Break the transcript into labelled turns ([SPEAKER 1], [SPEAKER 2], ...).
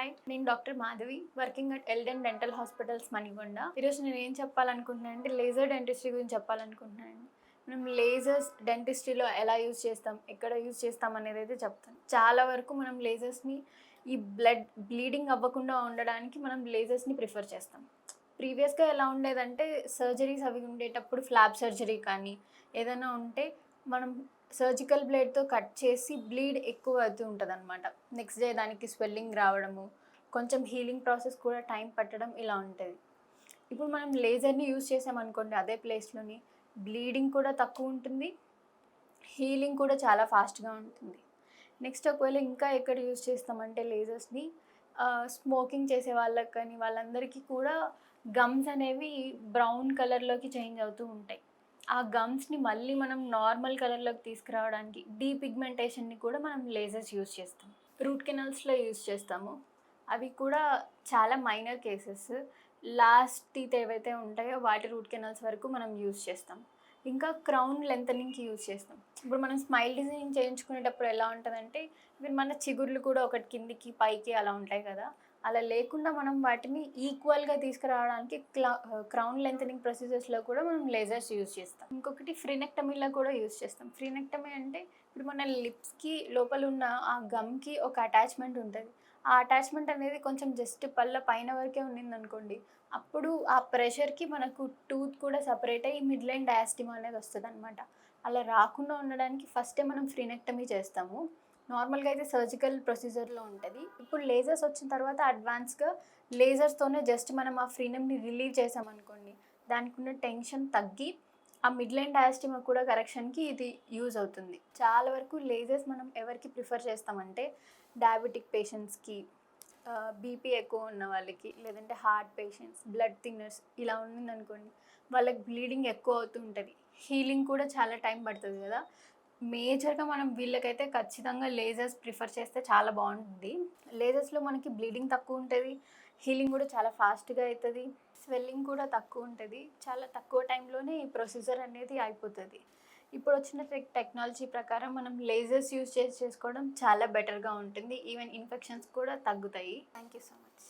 [SPEAKER 1] Hi, నేను doctor Madhavi, working at Elden dental hospitals Manikonda. ఈరోజు నేను ఏం చెప్పాలనుకుంటున్నాను అంటే లేజర్ డెంటిస్ట్రీ గురించి చెప్పాలనుకుంటున్నాను. మనం లేజర్స్ డెంటిస్ట్రీలో ఎలా యూజ్ చేస్తాం, ఎక్కడ యూజ్ చేస్తాం అనేది అయితే చెప్తాను. చాలా వరకు మనం లేజర్స్ని ఈ బ్లీడింగ్ అవ్వకుండా ఉండడానికి మనం లేజర్స్ని ప్రిఫర్ చేస్తాం. ప్రీవియస్గా ఎలా ఉండేదంటే సర్జరీస్ అవి ఉండేటప్పుడు ఫ్లాప్ సర్జరీ కానీ ఏదైనా ఉంటే మనం సర్జికల్ బ్లేడ్తో కట్ చేసి బ్లీడ్ ఎక్కువ అవుతూ ఉంటుంది అనమాట. నెక్స్ట్ డే దానికి స్వెల్లింగ్ రావడము, కొంచెం హీలింగ్ ప్రాసెస్ కూడా టైం పట్టడం ఇలా ఉంటుంది. ఇప్పుడు మనం లేజర్ని యూజ్ చేసామనుకోండి, అదే ప్లేస్లోని బ్లీడింగ్ కూడా తక్కువ ఉంటుంది, హీలింగ్ కూడా చాలా ఫాస్ట్గా ఉంటుంది. నెక్స్ట్ ఒకవేళ ఇంకా ఎక్కడ యూజ్ చేస్తామంటే లేజర్స్ని స్మోకింగ్ చేసే వాళ్ళకి కానీ వాళ్ళందరికీ కూడా గమ్స్ అనేవి బ్రౌన్ కలర్లోకి చేంజ్ అవుతూ ఉంటాయి. ఆ గమ్స్ని మళ్ళీ మనం నార్మల్ కలర్లోకి తీసుకురావడానికి డీపిగ్మెంటేషన్ని కూడా మనం లేజర్స్ యూజ్ చేస్తాం. రూట్ కెనాల్స్లో యూజ్ చేస్తాము. అవి కూడా చాలా మైనర్ కేసెస్. లాస్ట్ టీత్ ఏవైతే ఉంటాయో వాటి రూట్ కెనాల్స్ వరకు మనం యూజ్ చేస్తాం. ఇంకా క్రౌన్ లెంతనింగ్కి యూజ్ చేస్తాం. ఇప్పుడు మనం స్మైల్ డిజైనింగ్ చేయించుకునేటప్పుడు ఎలా ఉంటుందంటే ఇవి మన చిగుర్లు కూడా ఒకటి కిందికి పైకి అలా ఉంటాయి కదా, అలా లేకుండా మనం వాటిని ఈక్వల్గా తీసుకురావడానికి క్రౌన్ లెంతనింగ్ ప్రొసీజర్స్లో కూడా మనం లేజర్స్ యూజ్ చేస్తాం. ఇంకొకటి ఫ్రీనెక్టమీలో కూడా యూజ్ చేస్తాం. ఫ్రీనెక్టమీ అంటే ఇప్పుడు మన లిప్స్కి లోపల ఉన్న ఆ గమ్కి ఒక అటాచ్మెంట్ ఉంటుంది. ఆ అటాచ్మెంట్ అనేది కొంచెం జస్ట్ పళ్ళ పైన వరకే ఉన్నిందనుకోండి, అప్పుడు ఆ ప్రెషర్కి మనకు టూత్ కూడా సపరేట్ అయ్యి మిడ్ లైన్ డయాస్టిమా అనేది వస్తుంది అనమాట. అలా రాకుండా ఉండడానికి ఫస్టే మనం ఫ్రీనెక్టమీ చేస్తాము. నార్మల్గా అయితే సర్జికల్ ప్రొసీజర్లో ఉంటుంది. ఇప్పుడు లేజర్స్ వచ్చిన తర్వాత అడ్వాన్స్గా లేజర్స్తోనే జస్ట్ మనం ఆ ఫ్రీనమ్ని రిలీవ్ చేసామనుకోండి, దానికి ఉన్న టెన్షన్ తగ్గి ఆ మిడ్ లైన్ డయాస్టిమా కూడా కరెక్షన్కి ఇది యూజ్ అవుతుంది. చాలా వరకు లేజర్స్ మనం ఎవరికి ప్రిఫర్ చేస్తామంటే డయాబెటిక్ పేషెంట్స్కి, బీపీ ఎక్కువ ఉన్న వాళ్ళకి, లేదంటే హార్ట్ పేషెంట్స్, బ్లడ్ థిన్నర్స్ ఇలా ఉండిందనుకోండి, వాళ్ళకి బ్లీడింగ్ ఎక్కువ అవుతూ ఉంటుంది, హీలింగ్ కూడా చాలా టైం పడుతుంది కదా. మేజర్గా మనం వీళ్ళకైతే ఖచ్చితంగా లేజర్స్ ప్రిఫర్ చేస్తే చాలా బాగుంటుంది. లేజర్స్లో మనకి బ్లీడింగ్ తక్కువ ఉంటుంది, హీలింగ్ కూడా చాలా ఫాస్ట్గా అవుతుంది, స్వెల్లింగ్ కూడా తక్కువ ఉంటుంది, చాలా తక్కువ టైంలోనే ఈ ప్రొసీజర్ అనేది అయిపోతుంది. ఇప్పుడు వచ్చిన టెక్నాలజీ ప్రకారం మనం లేజర్స్ యూజ్ చేసుకోవడం చాలా బెటర్గా ఉంటుంది. ఈవెన్ ఇన్ఫెక్షన్స్ కూడా తగ్గుతాయి. Thank you so much.